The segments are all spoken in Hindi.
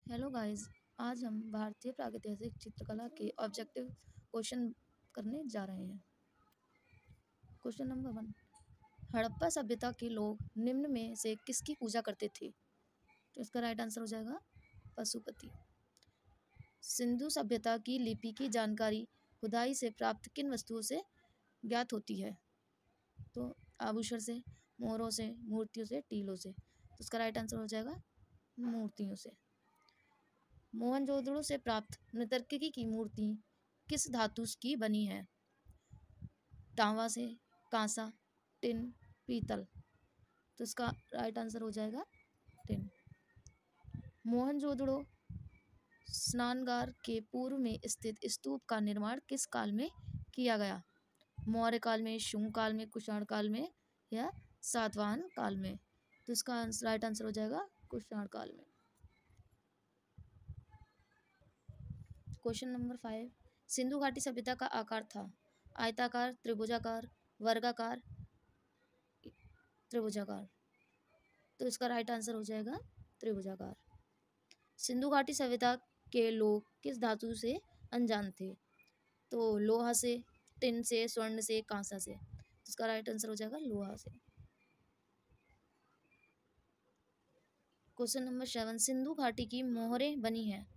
Hello guys. आज हम भारतीय प्रागैतिहासिक चित्रकला के ऑब्जेक्टिव क्वेश्चन करने जा रहे हैं। क्वेश्चन नंबर 1, हड़प्पा सभ्यता के लोग निम्न में से किसकी पूजा करते थे? तो इसका राइट आंसर हो जाएगा पशुपति। सिंधु सभ्यता की लिपि की जानकारी खुदाई से प्राप्त किन वस्तुओं से ज्ञात होती है? तो आभूषण से, मोहरों से, मूर्तियों से, टीलों से। तो इसका राइट आंसर हो जाएगा मूर्तियों से। मोहनजोदड़ो से प्राप्त नर्तकी की मूर्ति किस धातु की बनी है? तांबा से, कांसा, टिन, पीतल। तो इसका राइट आंसर हो जाएगा टिन। मोहनजोदड़ो स्नानगार के पूर्व में स्थित स्तूप का निर्माण किस काल में किया गया? मौर्य काल में, शुंग काल में, कुषाण काल में या सातवाहन काल में? तो इसका राइट आंसर हो जाएगा कुषाण काल में। क्वेश्चन नंबर 5, सिंधु घाटी सभ्यता का आकार था? आयताकार, त्रिभुजाकार, वर्गाकार, त्रिभुजाकार। तो इसका राइट आंसर हो जाएगा त्रिभुजाकार। सिंधु घाटी सभ्यता के लोग किस धातु से अनजान थे? तो लोहा से, टिन से, स्वर्ण से, कांसा से। तो इसका राइट आंसर हो जाएगा लोहा से। क्वेश्चन नंबर 7, सिंधु घाटी की मोहरें बनी है?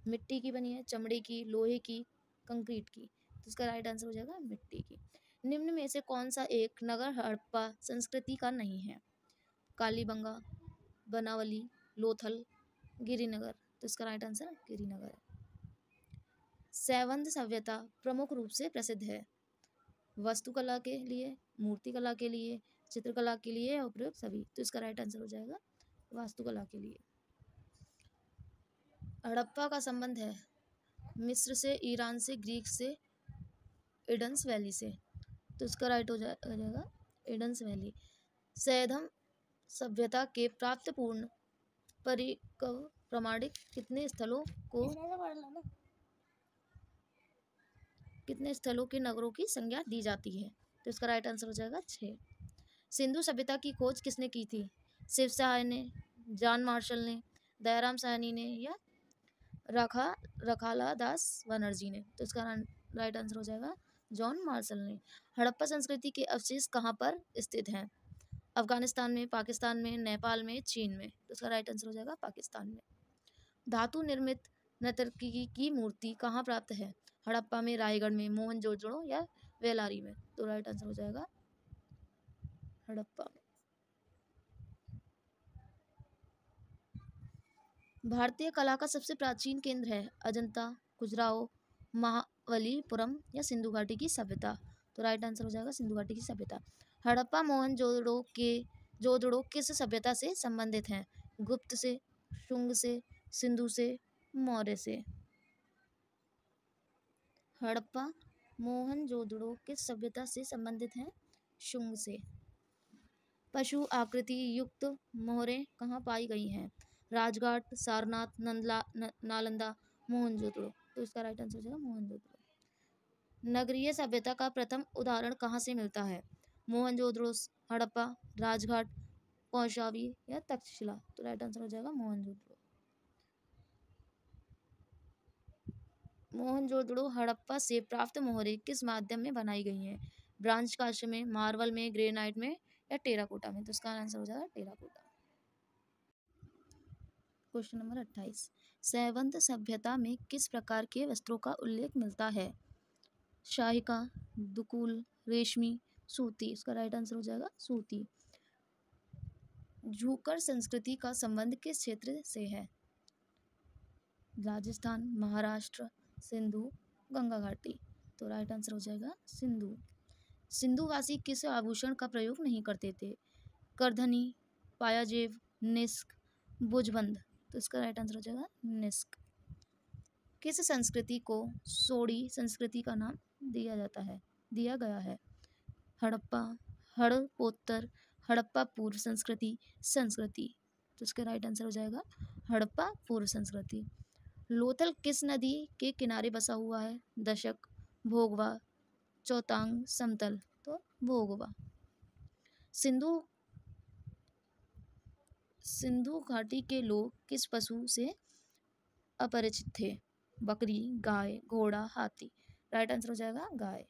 मिट्टी की बनी है, चमड़े की, लोहे की, कंक्रीट की। तो इसका राइट आंसर हो जाएगा मिट्टी की। निम्न में से कौन सा एक नगर हड़प्पा संस्कृति का नहीं है? कालीबंगा, बनावली, लोथल, गिरिनगर। तो इसका राइट आंसर गिरिनगर है। सैवंत सभ्यता प्रमुख रूप से प्रसिद्ध है? वास्तुकला के लिए, मूर्तिकला के लिए, चित्रकला के लिए, उपयुक्त सभी। तो इसका राइट आंसर हो जाएगा वास्तुकला के लिए। हड़प्पा का संबंध है मिस्र से, ईरान से, ग्रीक से, इंडस वैली से। तो इसका राइट हो जाएगा इंडस वैली। सैधम सभ्यता के प्राप्त पूर्ण परिकव प्रमाणिक कितने स्थलों के नगरों की संज्ञा दी जाती है? तो इसका राइट आंसर हो जाएगा 6। सिंधु सभ्यता की खोज किसने की थी? शिव सहाय ने, जॉन मार्शल ने, दयाराम साहनी ने या रखाला दास बनर्जी ने? तो इसका राइट आंसर हो जाएगा जॉन मार्शल ने। हड़प्पा संस्कृति के अवशेष कहाँ पर स्थित हैं? अफगानिस्तान में, पाकिस्तान में, नेपाल में, चीन में। तो इसका राइट आंसर हो जाएगा पाकिस्तान में। धातु निर्मित नर्तकी की मूर्ति कहाँ प्राप्त है? हड़प्पा में, रायगढ़ में, मोहनजोदड़ो या वेलारी में? तो राइट आंसर हो जाएगा हड़प्पा में। भारतीय कला का सबसे प्राचीन केंद्र है? अजंता, खजुराहो, महाबलीपुरम या सिंधु घाटी की सभ्यता? तो राइट आंसर हो जाएगा सिंधु घाटी की सभ्यता। हड़प्पा मोहनजोदड़ो किस सभ्यता से संबंधित हैं? गुप्त से, शुंग से, सिंधु से, मौर्य से? हड़प्पा मोहनजोदड़ो किस सभ्यता से संबंधित हैं? शुंग से। पशु आकृति युक्त मोहरें कहाँ पाई गई हैं? राजघाट, सारनाथ, नालंदा, मोहनजोदड़ो। तो इसका राइट आंसर हो जाएगा मोहनजोदड़ो। नगरीय सभ्यता का प्रथम उदाहरण कहाँ से मिलता है? मोहनजोदड़ो, हड़प्पा, राजघाट, कौशाम्बी या तक्षशिला? तो राइट आंसर हो जाएगा मोहनजोदड़ो। मोहनजोदड़ो हड़प्पा से प्राप्त मोहरें किस माध्यम में बनाई गई हैं? ब्रांज काष्ठ में, मार्बल में, ग्रेनाइट में या टेराकोटा में? तो इसका आंसर हो जाएगा टेराकोटा। क्वेश्चन नंबर 28, सैवंत सभ्यता में किस प्रकार के वस्त्रों का उल्लेख मिलता है? शाहिका, दुकुल, रेशमी, सूती। इसका राइट आंसर हो जाएगा सूती। झूकर संस्कृति का संबंध किस क्षेत्र से है? राजस्थान, महाराष्ट्र, सिंधु, गंगा घाटी। तो राइट आंसर हो जाएगा सिंधु। सिंधुवासी किस आभूषण का प्रयोग नहीं करते थे? करधनी, पायाजेब, निस्क, भुजबंद। तो इसका राइट आंसर हो जाएगा निस्क। किस संस्कृति को सोडी संस्कृति का नाम दिया गया है? हड़प्पा, हड़प्पोत्तर, हड़प्पा पूर्व संस्कृति। तो इसका राइट आंसर हो जाएगा हड़प्पा पूर्व संस्कृति। लोथल किस नदी के किनारे बसा हुआ है? दशक, भोगवा, चौतांग, समतल। तो भोगवा। सिंधु घाटी के लोग किस पशु से अपरिचित थे। बकरी, गाय, घोड़ा, हाथी। राइट आंसर हो जाएगा गाय।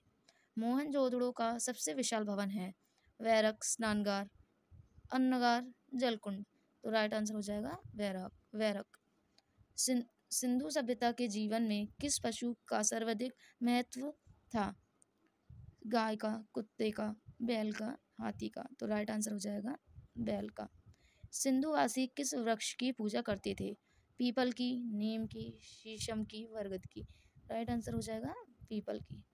मोहनजोदड़ो का सबसे विशाल भवन है। वैरक, स्नानगार, अन्नगार, जलकुंड। तो राइट आंसर हो जाएगा वैरक। सिंधु सभ्यता के जीवन में किस पशु का सर्वाधिक महत्व था? गाय का, कुत्ते का, बैल का, हाथी का। तो राइट आंसर हो जाएगा बैल का। सिंधुवासी किस वृक्ष की पूजा करते थे? पीपल की, नीम की, शीशम की, बरगद की। राइट आंसर हो जाएगा पीपल की।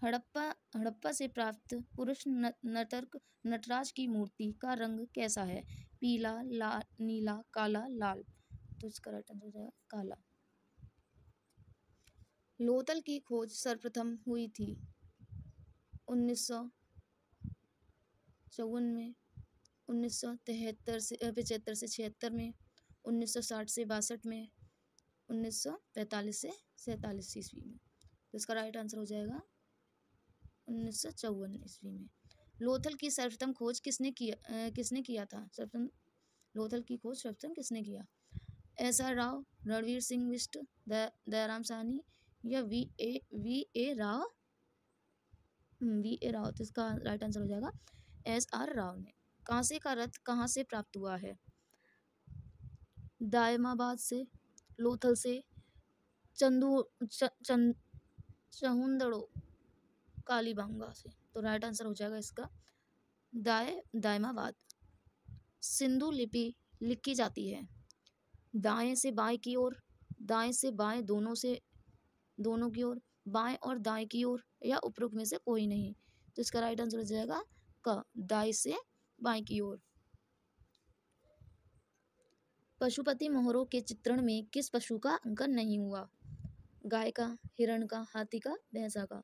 हड़प्पा से प्राप्त पुरुष नटराज की मूर्ति का रंग कैसा है? पीला, नीला, काला, लाल। तो इसका राइट आंसर हो जाएगा काला। लोथल की खोज सर्वप्रथम हुई थी 1954 में, 1973 से 75 से 76 में, 1960 से 62 में, 1945 से 47 ईस्वी में। तो इसका राइट आंसर हो जाएगा 1954 ईस्वी में। लोथल की सर्वप्रथम खोज किसने किया था? लोथल की खोज सर्वप्रथम किसने किया? SR राव, रणवीर सिंह बिष्ट, दयाराम साहनी या वी ए राव। तो इसका राइट आंसर हो जाएगा SR राव ने। कांसे का रथ कहाँ से प्राप्त हुआ है? दायमाबाद से, लोथल से, चहुंदड़ो, कालीबांगा से। तो राइट आंसर हो जाएगा इसका दायमाबाद। सिंधु लिपि लिखी जाती है दाएं से बाएं की ओर, दाएं से बाएं दोनों की ओर, बाएं और दाएं की ओर, या उपरोक्त में से कोई नहीं। तो इसका राइट आंसर हो जाएगा दाएं से बाएं की ओर। पशुपति मोहरों के चित्रण में किस पशु का अंकन नहीं हुआ? गाय का, हिरण का, हाथी का, भैंसा का।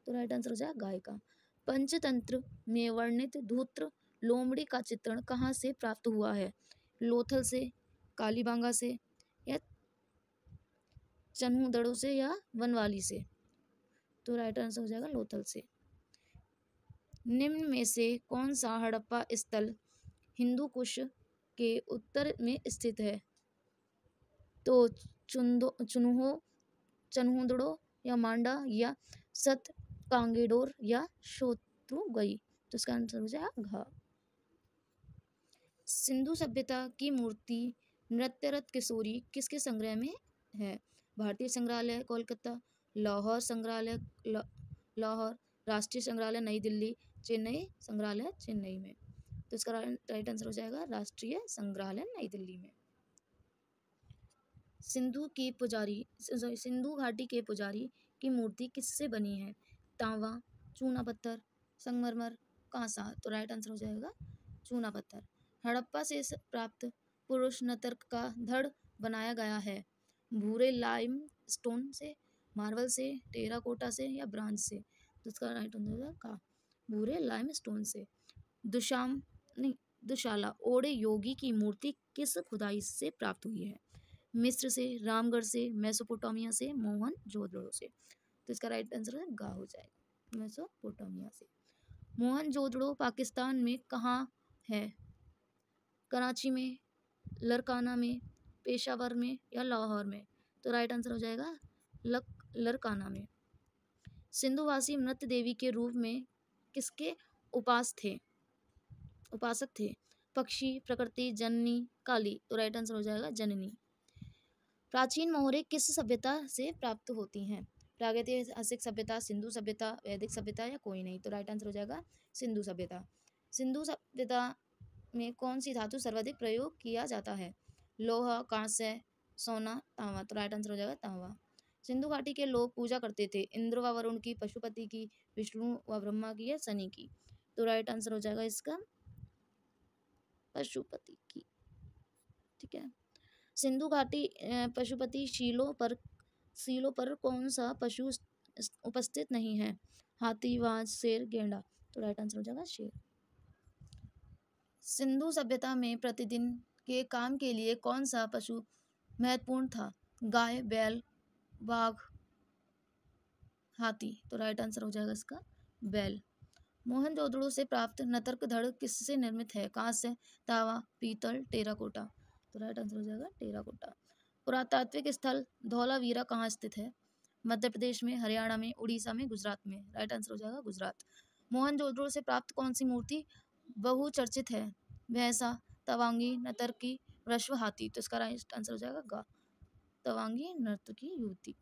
तो राइट आंसर हो जाएगा गाय का। पंचतंत्र में वर्णित धूर्त लोमड़ी का चित्रण कहाँ से प्राप्त हुआ है? लोथल से, कालीबांगा से, या चन्हूदड़ो से, या वनवाली से। तो राइट आंसर हो जाएगा लोथल से। निम्न में से कौन सा हड़प्पा स्थल हिंदू कुश के उत्तर में स्थित है? तो चन्हूदड़ो, या मांडा, या सत कांगेडोर, या शोत्रुगई। तो इसका आंसर हो जाएगा घ। सिंधु सभ्यता की मूर्ति नृत्यरत किशोरी किसके संग्रह में है? भारतीय संग्रहालय कोलकाता, लाहौर संग्रहालय लाहौर, राष्ट्रीय संग्रहालय नई दिल्ली, चेन्नई संग्रहालय चेन्नई में। तो इसका राइट आंसर हो जाएगा राष्ट्रीय संग्रहालय नई दिल्ली में। सिंधु घाटी के पुजारी की मूर्ति किससे बनी है? तांबा, चूना पत्थर, संगमरमर, कांसा। तो राइट आंसर हो जाएगा चूना पत्थर। हड़प्पा से प्राप्त पुरुष नर्तक का धड़ बनाया गया है भूरे लाइम स्टोन से, मार्बल से, टेराकोटा से, या ब्रांज से। तो इसका राइट आंसर हो जाएगा भूरे लाइम स्टोन से। दुशाला ओड़े योगी की मूर्ति किस खुदाई से प्राप्त हुई है? मिस्र से, रामगढ़ से, मेसोपोटामिया से, मोहनजोदड़ो से। तो इसका राइट आंसर गा हो जाएगा मेसोपोटामिया से। मोहनजोदड़ो पाकिस्तान में कहाँ है? कराची में, लरकाना में, पेशावर में, या लाहौर में। तो राइट आंसर हो जाएगा लरकाना में। सिंधुवासी नृत्य देवी के रूप में किसके उपासक थे? पक्षी, प्रकृति, जननी, काली। तो राइट आंसर हो जाएगा जननी। प्राचीन मोहरे किस सभ्यता से प्राप्त होती हैं? प्रागैतिहासिक सभ्यता, सिंधु सभ्यता, वैदिक सभ्यता, या कोई नहीं। तो राइट आंसर हो जाएगा सिंधु सभ्यता। सिंधु सभ्यता में कौन सी धातु सर्वाधिक प्रयोग किया जाता है? लोहा, कांस्य, सोना, तांबा। तो राइट आंसर हो जाएगा तांबा। सिंधु घाटी के लोग पूजा करते थे इंद्र व वरुण की, पशुपति की, विष्णु व ब्रह्मा की, या शनि की। तो राइट आंसर हो जाएगा इसका पशुपति की। ठीक है। सिंधु घाटी पशुपति शीलों पर कौन सा पशु उपस्थित नहीं है? हाथी, बाज, शेर, गेंडा। तो राइट आंसर हो जाएगा शेर। सिंधु सभ्यता में प्रतिदिन के काम के लिए कौन सा पशु महत्वपूर्ण था? गाय, बैल, बाघ, हाथी। तो राइट आंसर हो जाएगा इसका बैल। मोहनजोदड़ो से प्राप्त नर्तक धड़ किससे निर्मित है? कांस्य, तांबा, पीतल, टेराकोटा। तो राइट आंसर हो जाएगा टेराकोटा। पुरातात्विक स्थल धौलावीरा कहाँ स्थित है? मध्य प्रदेश में, हरियाणा में, उड़ीसा में, गुजरात में। राइट आंसर हो जाएगा गुजरात। मोहनजोदड़ो से प्राप्त कौन सी मूर्ति बहुचर्चित है? भैंसा, तवांगी, नर्तकी, वृषभ, हाथी। तो इसका राइट आंसर हो जाएगा ग, तवांगी नर्तकी युवती।